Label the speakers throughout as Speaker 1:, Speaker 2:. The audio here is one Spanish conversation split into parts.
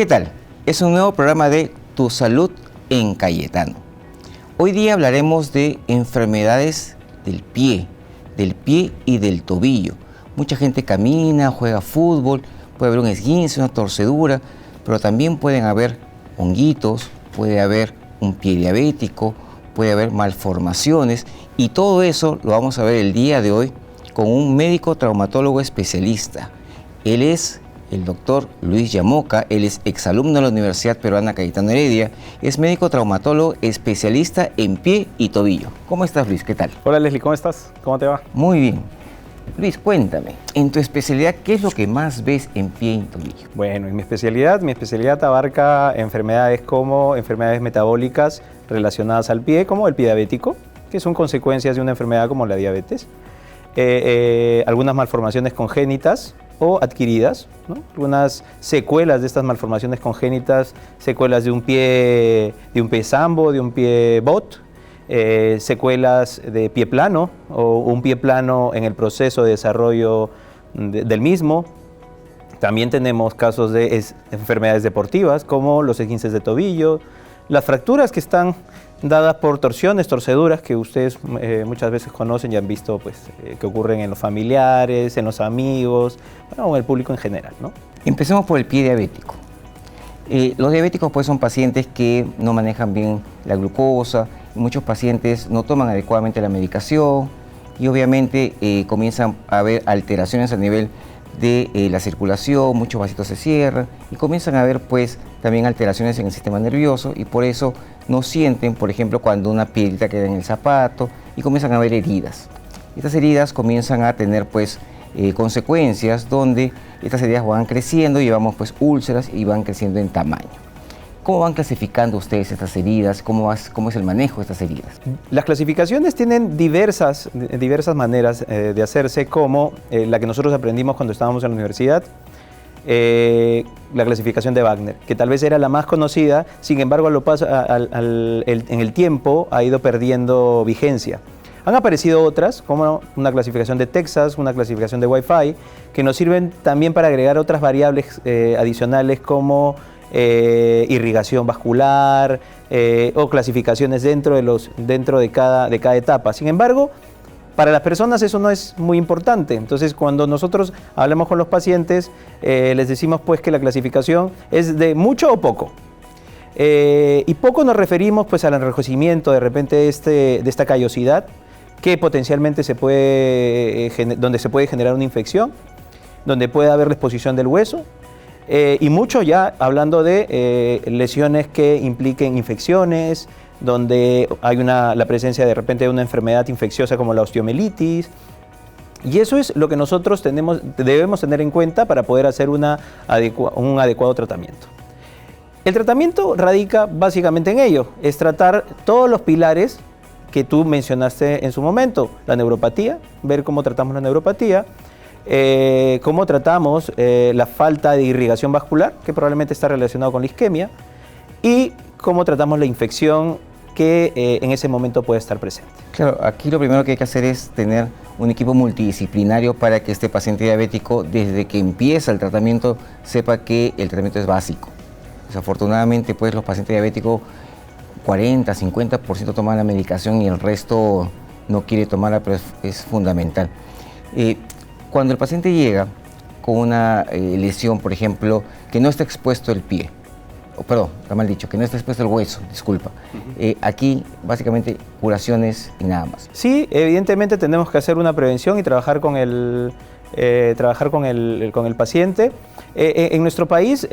Speaker 1: ¿Qué tal? Es un nuevo programa de Tu Salud en Cayetano. Hoy día hablaremos de enfermedades del pie y del tobillo. Mucha gente camina, juega fútbol, puede haber un esguince, una torcedura, pero también pueden haber honguitos, puede haber un pie diabético, puede haber malformaciones, y todo eso lo vamos a ver el día de hoy con un médico traumatólogo especialista. Él es el doctor Luis Yamoca, él es exalumno de la Universidad Peruana Cayetano Heredia, es médico traumatólogo especialista en pie y tobillo. ¿Cómo estás, Luis? ¿Qué tal?
Speaker 2: Hola, Leslie, ¿cómo estás? ¿Cómo te va?
Speaker 1: Muy bien. Luis, cuéntame, en tu especialidad, ¿qué es lo que más ves en pie y tobillo?
Speaker 2: Bueno, en mi especialidad abarca enfermedades como enfermedades metabólicas relacionadas al pie, como el pie diabético, que son consecuencias de una enfermedad como la diabetes, algunas malformaciones congénitas o adquiridas, ¿no? Algunas secuelas de estas malformaciones congénitas, secuelas de un pie sambo, de un pie bot, secuelas de pie plano o un pie plano en el proceso de desarrollo del mismo. También tenemos casos de enfermedades deportivas como los esguinces de tobillo, las fracturas que están dadas por torsiones, torceduras que ustedes muchas veces conocen y han visto que ocurren en los familiares, en los amigos, bueno, en el público en general, ¿no?
Speaker 1: Empecemos por el pie diabético. Los diabéticos pues son pacientes que no manejan bien la glucosa, muchos pacientes no toman adecuadamente la medicación y obviamente comienzan a haber alteraciones a nivel de la circulación, muchos vasitos se cierran y comienzan a haber pues también alteraciones en el sistema nervioso y por eso no sienten, por ejemplo, cuando una piedrita queda en el zapato y comienzan a haber heridas. Estas heridas comienzan a tener pues consecuencias donde estas heridas van creciendo y llevamos pues úlceras y van creciendo en tamaño. ¿Cómo van clasificando ustedes estas heridas? ¿Cómo es el manejo de estas heridas?
Speaker 2: Las clasificaciones tienen diversas maneras de hacerse, como la que nosotros aprendimos cuando estábamos en la universidad, la clasificación de Wagner, que tal vez era la más conocida, sin embargo en el tiempo ha ido perdiendo vigencia. Han aparecido otras, como una clasificación de Texas, una clasificación de Wi-Fi, que nos sirven también para agregar otras variables adicionales como irrigación vascular o clasificaciones dentro de cada etapa. Sin embargo, para las personas eso no es muy importante. Entonces, cuando nosotros hablamos con los pacientes, les decimos pues que la clasificación es de mucho o poco. Y poco nos referimos pues al enrojecimiento de repente de esta callosidad que potencialmente donde se puede generar una infección, donde puede haber la exposición del hueso. Y mucho ya hablando de lesiones que impliquen infecciones, donde hay la presencia de repente de una enfermedad infecciosa como la osteomielitis. Y eso es lo que nosotros debemos tener en cuenta para poder hacer un adecuado tratamiento. El tratamiento radica básicamente en ello, es tratar todos los pilares que tú mencionaste en su momento, la neuropatía, ver cómo tratamos la neuropatía, cómo tratamos la falta de irrigación vascular, que probablemente está relacionado con la isquemia, y cómo tratamos la infección que en ese momento puede estar presente.
Speaker 1: Claro, aquí lo primero que hay que hacer es tener un equipo multidisciplinario para que este paciente diabético, desde que empieza el tratamiento, sepa que el tratamiento es básico. Desafortunadamente, pues los pacientes diabéticos 40, 50% toman la medicación y el resto no quiere tomarla, pero es fundamental. Cuando el paciente llega con una lesión, por ejemplo, que no está expuesto el pie, perdón, está mal dicho, que no está expuesto el hueso, disculpa. Aquí básicamente curaciones y nada más.
Speaker 2: Sí, evidentemente tenemos que hacer una prevención y trabajar con el paciente. En nuestro país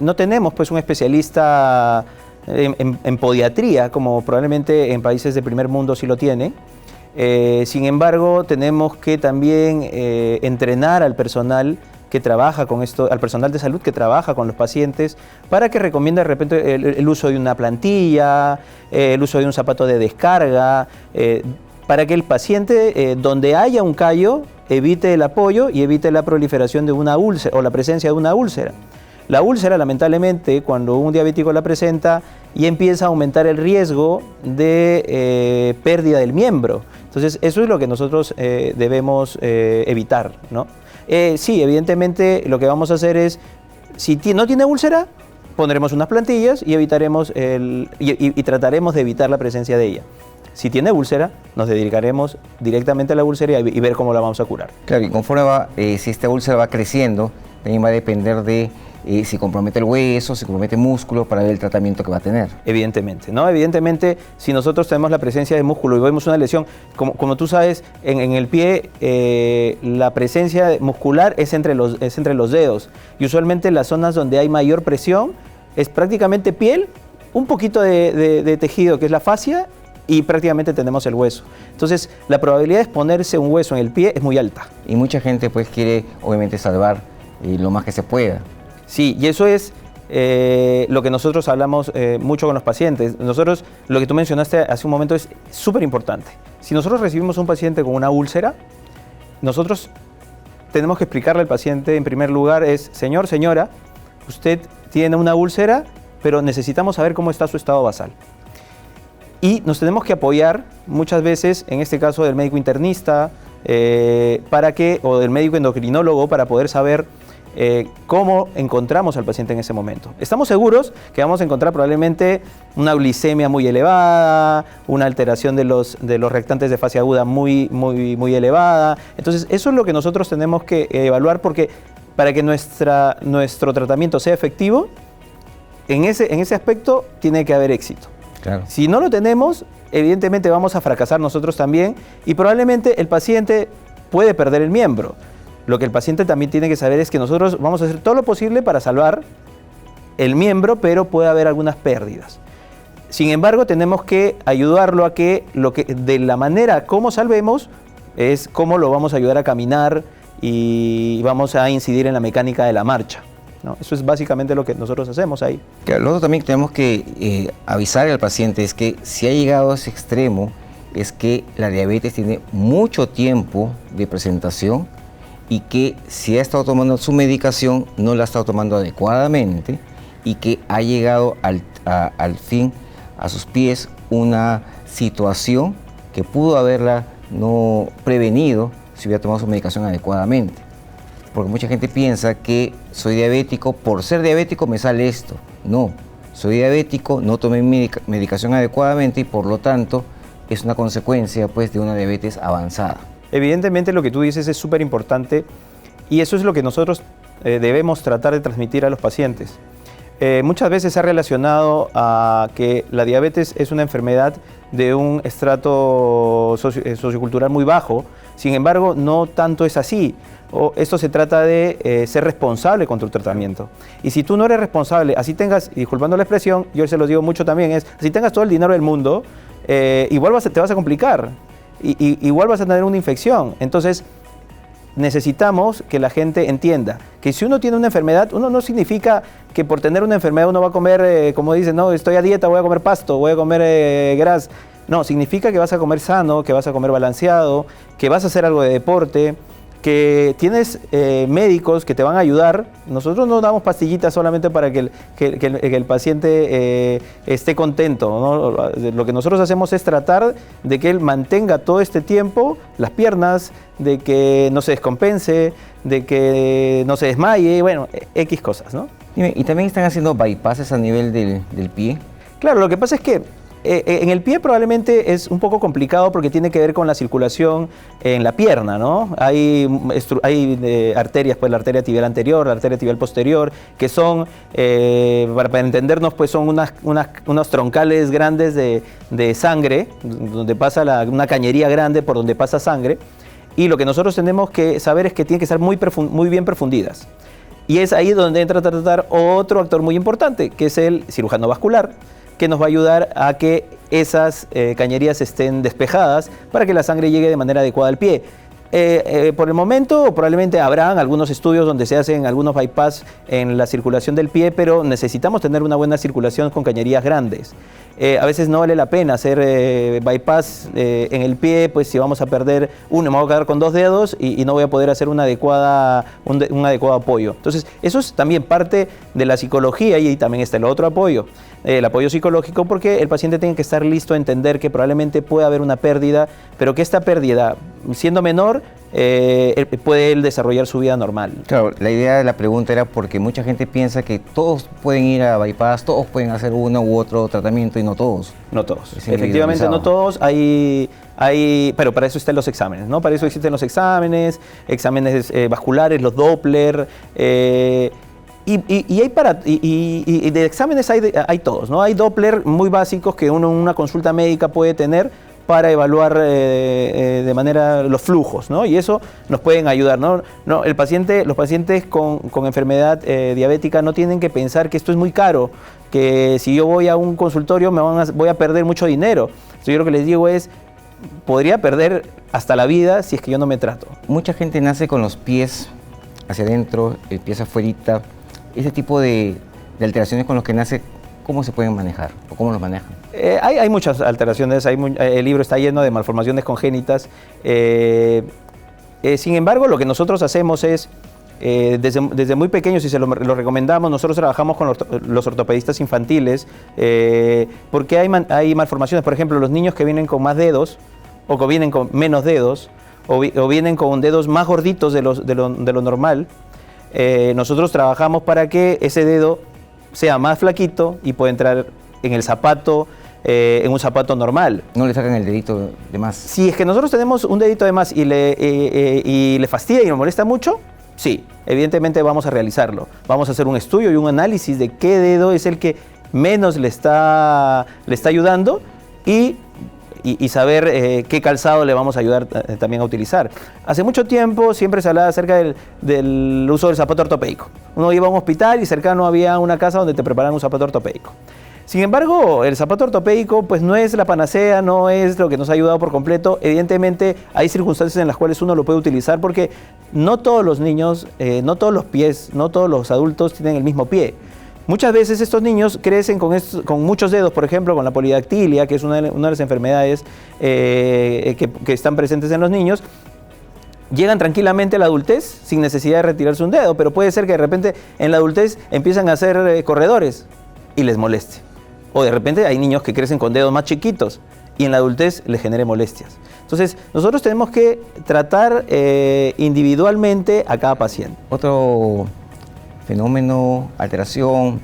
Speaker 2: no tenemos pues un especialista en podiatría, como probablemente en países de primer mundo sí lo tienen. Sin embargo, tenemos que también entrenar al personal que trabaja con esto, al personal de salud que trabaja con los pacientes, para que recomiende de repente el uso de una plantilla, el uso de un zapato de descarga, para que el paciente, donde haya un callo, evite el apoyo y evite la proliferación de una úlcera o la presencia de una úlcera. La úlcera, lamentablemente, cuando un diabético la presenta, y empieza a aumentar el riesgo de pérdida del miembro. Entonces, eso es lo que nosotros debemos evitar, ¿no? Sí, evidentemente lo que vamos a hacer es Si no tiene úlcera, pondremos unas plantillas y evitaremos y trataremos de evitar la presencia de ella. Si tiene úlcera, nos dedicaremos directamente a la úlcera y ver cómo la vamos a curar.
Speaker 1: Claro, y conforme si esta úlcera va creciendo, también va a depender de si compromete el hueso, si compromete el músculo, para ver el tratamiento que va a tener.
Speaker 2: Evidentemente, ¿no? Evidentemente, si nosotros tenemos la presencia de músculo y vemos una lesión, como tú sabes, en el pie la presencia muscular es entre los dedos. Y usualmente las zonas donde hay mayor presión es prácticamente piel, un poquito de tejido que es la fascia, y prácticamente tenemos el hueso. Entonces, la probabilidad de exponerse un hueso en el pie es muy alta.
Speaker 1: Y mucha gente pues quiere obviamente salvar lo más que se pueda.
Speaker 2: Sí, y eso es lo que nosotros hablamos mucho con los pacientes. Nosotros, lo que tú mencionaste hace un momento es súper importante. Si nosotros recibimos un paciente con una úlcera, nosotros tenemos que explicarle al paciente, en primer lugar, señor, señora, usted tiene una úlcera, pero necesitamos saber cómo está su estado basal. Y nos tenemos que apoyar muchas veces, en este caso del médico internista, o del médico endocrinólogo, para poder saber cómo encontramos al paciente en ese momento. Estamos seguros que vamos a encontrar probablemente una glicemia muy elevada, una alteración de los reactantes de fase aguda muy elevada. Entonces, eso es lo que nosotros tenemos que evaluar, porque para que nuestro tratamiento sea efectivo, en ese aspecto tiene que haber éxito.
Speaker 1: Claro.
Speaker 2: Si no lo tenemos, evidentemente vamos a fracasar nosotros también, y probablemente el paciente puede perder el miembro. Lo que el paciente también tiene que saber es que nosotros vamos a hacer todo lo posible para salvar el miembro, pero puede haber algunas pérdidas. Sin embargo, tenemos que ayudarlo a que de la manera como salvemos es cómo lo vamos a ayudar a caminar y vamos a incidir en la mecánica de la marcha, ¿no? Eso es básicamente lo que nosotros hacemos ahí.
Speaker 1: Claro, lo otro también que tenemos que avisar al paciente es que si ha llegado a ese extremo, es que la diabetes tiene mucho tiempo de presentación y que si ha estado tomando su medicación, no la ha estado tomando adecuadamente, y que ha llegado al fin a sus pies una situación que pudo haberla no prevenido si hubiera tomado su medicación adecuadamente. Porque mucha gente piensa que soy diabético, por ser diabético me sale esto. No, soy diabético, no tomé mi medicación adecuadamente y por lo tanto es una consecuencia pues de una diabetes avanzada.
Speaker 2: Evidentemente lo que tú dices es súper importante, y eso es lo que nosotros debemos tratar de transmitir a los pacientes. Muchas veces se ha relacionado a que la diabetes es una enfermedad de un estrato sociocultural muy bajo. Sin embargo, no tanto es así. Esto se trata de ser responsable con tu tratamiento. Y si tú no eres responsable, así tengas, y disculpando la expresión, yo se los digo mucho también, si tengas todo el dinero del mundo, igual te vas a complicar. Igual vas a tener una infección. Entonces, necesitamos que la gente entienda que si uno tiene una enfermedad, uno no significa que por tener una enfermedad uno va a comer, como dicen, no, estoy a dieta, voy a comer pasto, voy a comer grasa. No, significa que vas a comer sano, que vas a comer balanceado, que vas a hacer algo de deporte, que tienes médicos que te van a ayudar. Nosotros no damos pastillitas solamente para que el paciente esté contento, ¿no? Lo que nosotros hacemos es tratar de que él mantenga todo este tiempo las piernas, de que no se descompense, de que no se desmaye, bueno, X cosas, ¿no?
Speaker 1: ¿Y también están haciendo bypasses a nivel del pie?
Speaker 2: Claro, lo que pasa es que en el pie probablemente es un poco complicado porque tiene que ver con la circulación en la pierna, ¿no? Hay arterias, pues la arteria tibial anterior, la arteria tibial posterior, que son, para entendernos, pues son unos troncales grandes de sangre, donde pasa una cañería grande por donde pasa sangre, y lo que nosotros tenemos que saber es que tienen que estar muy bien profundidas. Y es ahí donde entra a tratar otro actor muy importante, que es el cirujano vascular, que nos va a ayudar a que esas cañerías estén despejadas para que la sangre llegue de manera adecuada al pie. Por el momento probablemente habrán algunos estudios donde se hacen algunos bypass en la circulación del pie, pero necesitamos tener una buena circulación con cañerías grandes. A veces no vale la pena hacer bypass en el pie, pues si vamos a perder uno, me voy a quedar con 2 dedos y no voy a poder hacer un adecuado apoyo. Entonces, eso es también parte de la psicología, y también está el otro apoyo, el apoyo psicológico, porque el paciente tiene que estar listo a entender que probablemente puede haber una pérdida, pero que esta pérdida, siendo menor, puede él desarrollar su vida normal.
Speaker 1: Claro, la idea de la pregunta era porque mucha gente piensa que todos pueden ir a bypass, todos pueden hacer uno u otro tratamiento y no todos.
Speaker 2: No todos.
Speaker 1: Es
Speaker 2: Efectivamente, no todos. Pero para eso están los exámenes, ¿no? Para eso existen los exámenes vasculares, los Doppler. Y de exámenes hay todos, ¿no? Hay Doppler muy básicos que uno en una consulta médica puede tener para evaluar de manera los flujos, ¿no? Y eso nos pueden ayudar, ¿no? Los pacientes con enfermedad diabética no tienen que pensar que esto es muy caro, que si yo voy a un consultorio voy a perder mucho dinero. Entonces yo lo que les digo es, podría perder hasta la vida si es que yo no me trato.
Speaker 1: Mucha gente nace con los pies hacia adentro, el pie hacia afuera. Ese tipo de alteraciones con los que nace, ¿cómo se pueden manejar o cómo los manejan?
Speaker 2: Hay muchas alteraciones, el libro está lleno de malformaciones congénitas. Sin embargo, lo que nosotros hacemos es, desde muy pequeños, y se lo recomendamos, nosotros trabajamos con los ortopedistas infantiles, porque hay malformaciones, por ejemplo, los niños que vienen con más dedos, o que vienen con menos dedos, o vienen con dedos más gorditos de lo normal. Nosotros trabajamos para que ese dedo sea más flaquito y pueda entrar en el zapato, en un zapato normal.
Speaker 1: ¿No le sacan el dedito de más?
Speaker 2: Si es que nosotros tenemos un dedito de más y le fastidia y nos molesta mucho, sí, evidentemente vamos a realizarlo. Vamos a hacer un estudio y un análisis de qué dedo es el que menos le está ayudando y saber qué calzado le vamos a ayudar también a utilizar. Hace mucho tiempo siempre se hablaba acerca del uso del zapato ortopédico. Uno iba a un hospital y cercano había una casa donde te preparaban un zapato ortopédico. Sin embargo, el zapato ortopédico pues no es la panacea, no es lo que nos ha ayudado por completo. Evidentemente hay circunstancias en las cuales uno lo puede utilizar porque no todos los niños, no todos los pies, no todos los adultos tienen el mismo pie. Muchas veces estos niños crecen con muchos dedos, por ejemplo, con la polidactilia, que es una de las enfermedades que están presentes en los niños. Llegan tranquilamente a la adultez sin necesidad de retirarse un dedo, pero puede ser que de repente en la adultez empiezan a ser corredores y les moleste. O de repente hay niños que crecen con dedos más chiquitos y en la adultez les genere molestias. Entonces, nosotros tenemos que tratar individualmente a cada paciente.
Speaker 1: Otro fenómeno, alteración,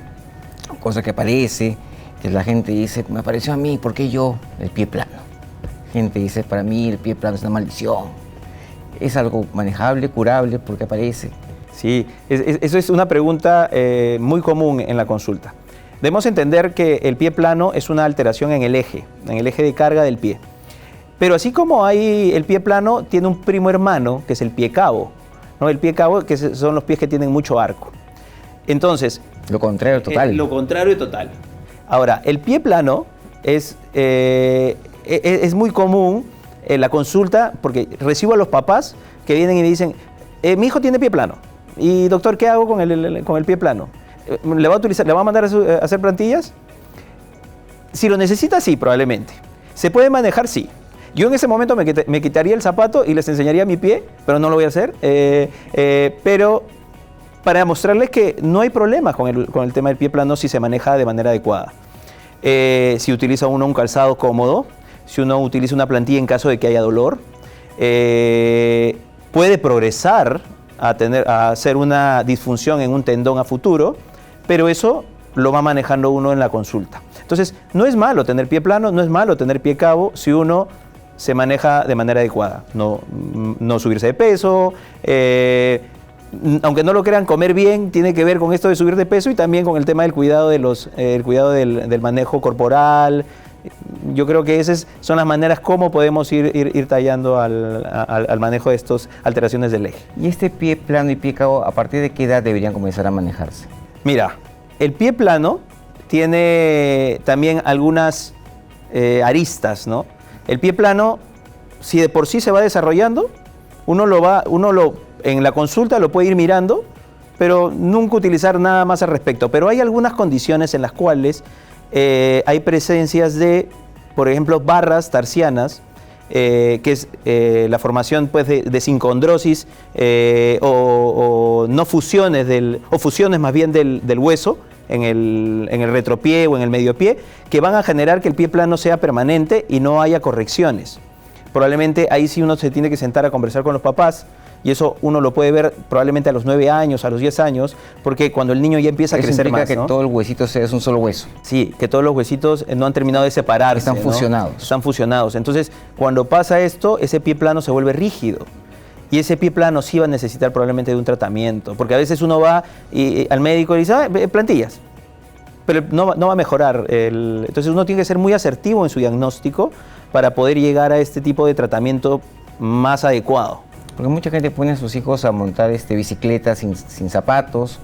Speaker 1: cosa que aparece, que la gente dice, me apareció a mí, ¿por qué yo? El pie plano. Gente dice, para mí el pie plano es una maldición. ¿Es algo manejable, curable? ¿Por qué aparece?
Speaker 2: Sí, eso es una pregunta muy común en la consulta. Debemos entender que el pie plano es una alteración en el eje de carga del pie. Pero así como hay el pie plano, tiene un primo hermano, que es el pie cabo, ¿no? El pie cabo, que son los pies que tienen mucho arco. Entonces...
Speaker 1: Lo contrario total.
Speaker 2: Lo contrario total. Ahora, el pie plano es muy común en la consulta, porque recibo a los papás que vienen y me dicen, mi hijo tiene pie plano. Y doctor, ¿qué hago con el pie plano? ¿Le va a mandar a hacer plantillas? Si lo necesita, sí, probablemente. ¿Se puede manejar? Sí. Yo en ese momento me quitaría el zapato y les enseñaría mi pie, pero no lo voy a hacer. Pero para mostrarles que no hay problema con el tema del pie plano si se maneja de manera adecuada. Si utiliza uno un calzado cómodo, si uno utiliza una plantilla en caso de que haya dolor, puede progresar a hacer una disfunción en un tendón a futuro, pero eso lo va manejando uno en la consulta. Entonces, no es malo tener pie plano, no es malo tener pie cabo si uno se maneja de manera adecuada. No subirse de peso, aunque no lo crean, comer bien tiene que ver con esto de subir de peso y también con el tema del cuidado, del manejo corporal. Yo creo que esas son las maneras como podemos ir tallando al manejo de estas alteraciones del eje.
Speaker 1: ¿Y este pie plano y pie cabo, a partir de qué edad deberían comenzar a manejarse?
Speaker 2: Mira, el pie plano tiene también algunas aristas, ¿no? El pie plano, si de por sí se va desarrollando, uno en la consulta lo puede ir mirando, pero nunca utilizar nada más al respecto. Pero hay algunas condiciones en las cuales hay presencias de, por ejemplo, barras tarsianas, que es la formación pues, de sincondrosis o no fusiones, o fusiones más bien del hueso en el retropié o en el mediopié, que van a generar que el pie plano sea permanente y no haya correcciones. probablemente ahí sí uno se tiene que sentar a conversar con los papás, y eso uno lo puede ver probablemente a los 9 años, a los 10 años, porque cuando el niño ya empieza a crecer más,
Speaker 1: que
Speaker 2: ¿no?
Speaker 1: todo el huesito es un solo hueso.
Speaker 2: Sí, que todos los huesitos no han terminado de separarse.
Speaker 1: Están fusionados.
Speaker 2: Están fusionados. Entonces, cuando pasa esto, ese pie plano se vuelve rígido. Y ese pie plano sí va a necesitar probablemente de un tratamiento, porque a veces uno va al médico y dice, plantillas, pero no va a mejorar. Entonces uno tiene que ser muy asertivo en su diagnóstico para poder llegar a este tipo de tratamiento más adecuado.
Speaker 1: Porque mucha gente pone a sus hijos a montar bicicletas sin zapatos,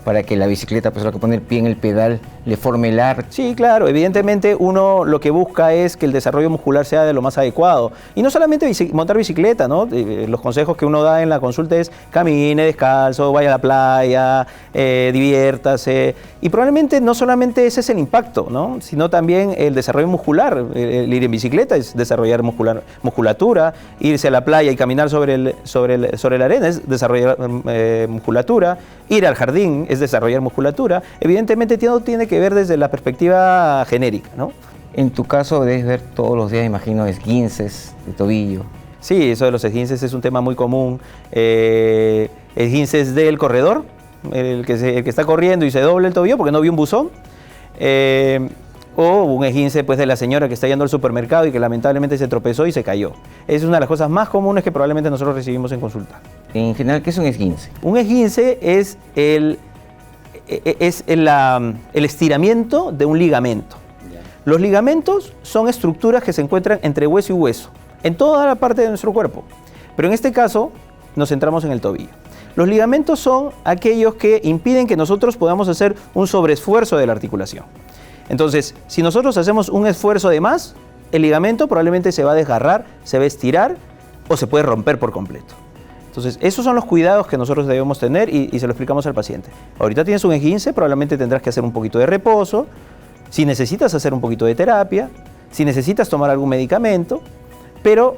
Speaker 1: para que la bicicleta, pues lo que pone el pie en el pedal, le forme el arco.
Speaker 2: Sí, claro, evidentemente uno lo que busca es que el desarrollo muscular sea de lo más adecuado. Y no solamente montar bicicleta, ¿no? Los consejos que uno da en la consulta es camine descalzo, vaya a la playa, diviértase. Y probablemente no solamente ese es el impacto, ¿no? Sino también el desarrollo muscular. El ir en bicicleta es desarrollar musculatura, irse a la playa y caminar sobre la arena es desarrollar musculatura, ir al jardín es desarrollar musculatura. Evidentemente todo tiene que ver desde la perspectiva genérica, ¿no?
Speaker 1: En tu caso debes ver todos los días, imagino, esguinces de tobillo.
Speaker 2: Sí, eso de los esguinces es un tema muy común. Esguinces del corredor, el que está corriendo y se dobla el tobillo porque no vio un buzón. O un esguince pues, de la señora que está yendo al supermercado y que lamentablemente se tropezó y se cayó. Es una de las cosas más comunes que probablemente nosotros recibimos en consulta.
Speaker 1: En general, ¿qué es un esguince?
Speaker 2: Un esguince es el estiramiento de un ligamento. Los ligamentos son estructuras que se encuentran entre hueso y hueso, en toda la parte de nuestro cuerpo. Pero en este caso nos centramos en el tobillo. Los ligamentos son aquellos que impiden que nosotros podamos hacer un sobreesfuerzo de la articulación. Entonces, si nosotros hacemos un esfuerzo de más, el ligamento probablemente se va a desgarrar, se va a estirar o se puede romper por completo. Entonces, esos son los cuidados que nosotros debemos tener y se lo explicamos al paciente. Ahorita tienes un esguince, probablemente tendrás que hacer un poquito de reposo, si necesitas hacer un poquito de terapia, si necesitas tomar algún medicamento, pero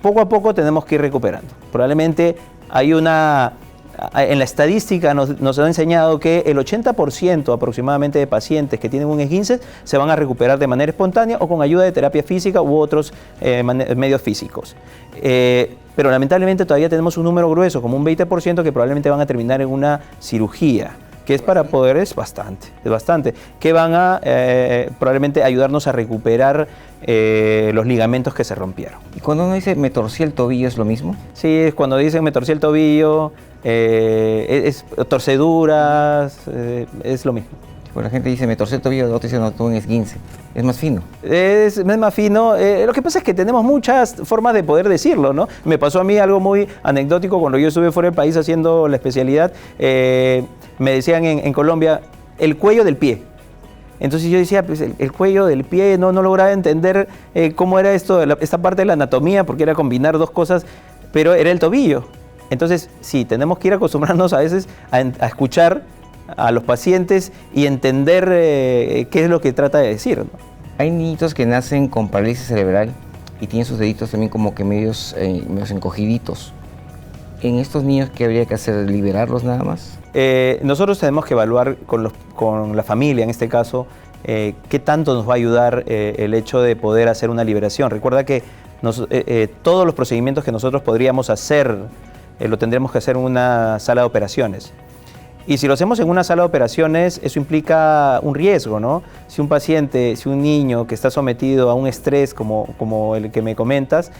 Speaker 2: poco a poco tenemos que ir recuperando. Probablemente en la estadística nos ha enseñado que el 80% aproximadamente de pacientes que tienen un esguince se van a recuperar de manera espontánea o con ayuda de terapia física u otros medios físicos. Pero lamentablemente todavía tenemos un número grueso, como un 20%, que probablemente van a terminar en una cirugía, que es para poder, es bastante, que van a probablemente ayudarnos a recuperar los ligamentos que se rompieron.
Speaker 1: ¿Y cuando uno dice me torcí el tobillo es lo mismo?
Speaker 2: Sí, es cuando dicen me torcí el tobillo, torceduras, es lo mismo.
Speaker 1: Cuando la gente dice me torcí el tobillo, otro dice no, tuve un esguince. Es más fino.
Speaker 2: Es más fino. Lo que pasa es que tenemos muchas formas de poder decirlo, ¿no? Me pasó a mí algo muy anecdótico cuando yo estuve fuera del país haciendo la especialidad. Me decían en Colombia, el cuello del pie. Entonces yo decía, pues el cuello del pie, no lograba entender cómo era esta parte de la anatomía, porque era combinar dos cosas, pero era el tobillo. Entonces, sí, tenemos que ir acostumbrarnos a veces a escuchar a los pacientes y entender qué es lo que trata de decir, ¿no?
Speaker 1: Hay niñitos que nacen con parálisis cerebral y tienen sus deditos también como que medios encogiditos. ¿En estos niños qué habría que hacer? ¿Liberarlos nada más?
Speaker 2: Nosotros tenemos que evaluar con la familia, en este caso, qué tanto nos va a ayudar el hecho de poder hacer una liberación. Recuerda que todos los procedimientos que nosotros podríamos hacer, lo tendremos que hacer en una sala de operaciones. Y si lo hacemos en una sala de operaciones, eso implica un riesgo, ¿no? Si un niño que está sometido a un estrés como el que me comentas,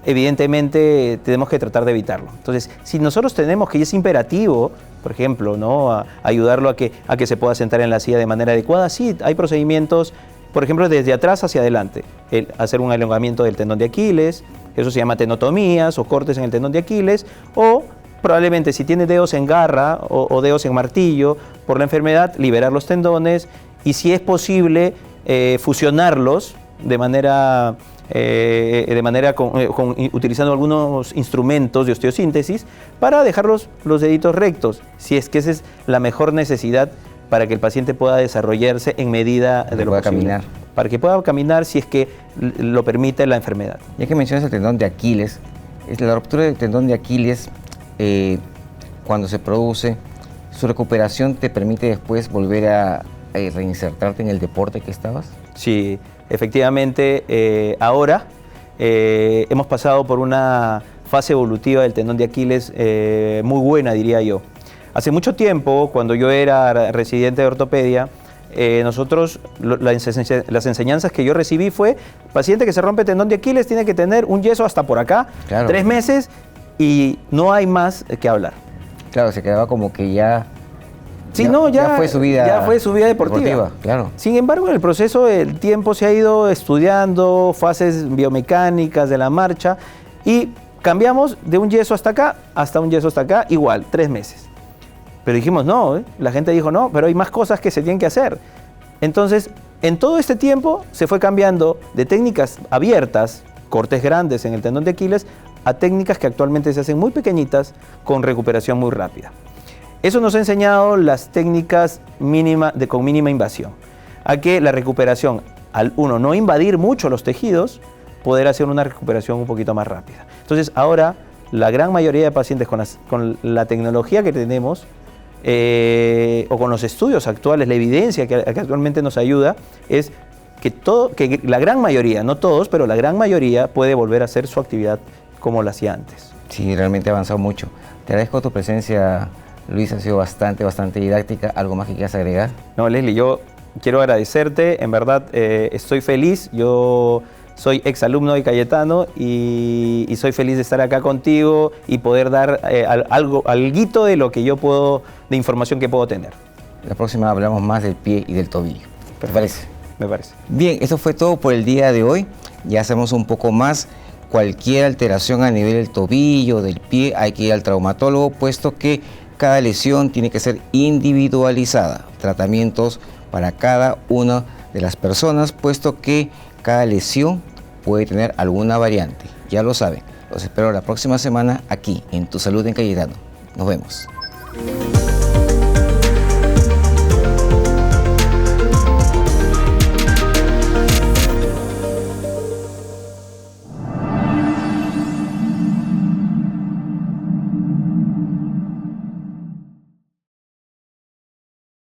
Speaker 2: evidentemente tenemos que tratar de evitarlo. Entonces, si nosotros tenemos que es imperativo, por ejemplo, ¿no? a ayudarlo a que se pueda sentar en la silla de manera adecuada, sí, hay procedimientos, por ejemplo, desde atrás hacia adelante, hacer un elongamiento del tendón de Aquiles, eso se llama tenotomías o cortes en el tendón de Aquiles, o probablemente si tiene dedos en garra o dedos en martillo por la enfermedad, liberar los tendones y si es posible fusionarlos de manera utilizando algunos instrumentos de osteosíntesis para dejar los deditos rectos, si es que esa es la mejor necesidad para que el paciente pueda desarrollarse en medida de lo posible.
Speaker 1: Caminar.
Speaker 2: Para que pueda caminar si es que lo permite la enfermedad.
Speaker 1: Ya que mencionas el tendón de Aquiles, la ruptura del tendón de Aquiles, cuando se produce, ¿su recuperación te permite después volver a reinsertarte en el deporte que estabas?
Speaker 2: Sí, efectivamente, ahora hemos pasado por una fase evolutiva del tendón de Aquiles muy buena, diría yo. Hace mucho tiempo, cuando yo era residente de ortopedia, nosotros, las enseñanzas que yo recibí fue, paciente que se rompe tendón de Aquiles tiene que tener un yeso hasta por acá,
Speaker 1: Claro.
Speaker 2: 3 meses, y no hay más que hablar.
Speaker 1: Claro, se quedaba como que ya...
Speaker 2: Sí,
Speaker 1: ya-
Speaker 2: no,
Speaker 1: ya fue su vida,
Speaker 2: ya fue su vida deportiva.
Speaker 1: Claro.
Speaker 2: Sin embargo, en el proceso del tiempo se ha ido estudiando fases biomecánicas de la marcha y cambiamos de un yeso hasta acá hasta un yeso hasta acá, igual, 3 meses. Pero dijimos, no, la gente dijo, no, pero hay más cosas que se tienen que hacer. Entonces, en todo este tiempo se fue cambiando de técnicas abiertas, cortes grandes en el tendón de Aquiles, a técnicas que actualmente se hacen muy pequeñitas con recuperación muy rápida. Eso nos ha enseñado las técnicas con mínima invasión, a que la recuperación, al uno no invadir mucho los tejidos, poder hacer una recuperación un poquito más rápida. Entonces ahora la gran mayoría de pacientes con la tecnología que tenemos o con los estudios actuales, la evidencia que actualmente nos ayuda es que la gran mayoría, no todos, pero la gran mayoría puede volver a hacer su actividad como la hacía antes.
Speaker 1: Sí, realmente ha avanzado mucho. Te agradezco tu presencia, Luis, ha sido bastante didáctica. ¿Algo más que quieras agregar?
Speaker 2: No, Leslie, yo quiero agradecerte, en verdad estoy feliz, yo soy exalumno de Cayetano y soy feliz de estar acá contigo y poder dar alguito de lo que yo puedo, de información que puedo tener.
Speaker 1: La próxima hablamos más del pie y del tobillo. ¿Te parece?
Speaker 2: Me parece.
Speaker 1: Bien, eso fue todo por el día de hoy. Ya sabemos un poco más. Cualquier alteración a nivel del tobillo, del pie, hay que ir al traumatólogo, puesto que cada lesión tiene que ser individualizada. Tratamientos para cada una de las personas, puesto que cada lesión puede tener alguna variante. Ya lo saben. Los espero la próxima semana aquí en Tu Salud en Cayetano. Nos vemos.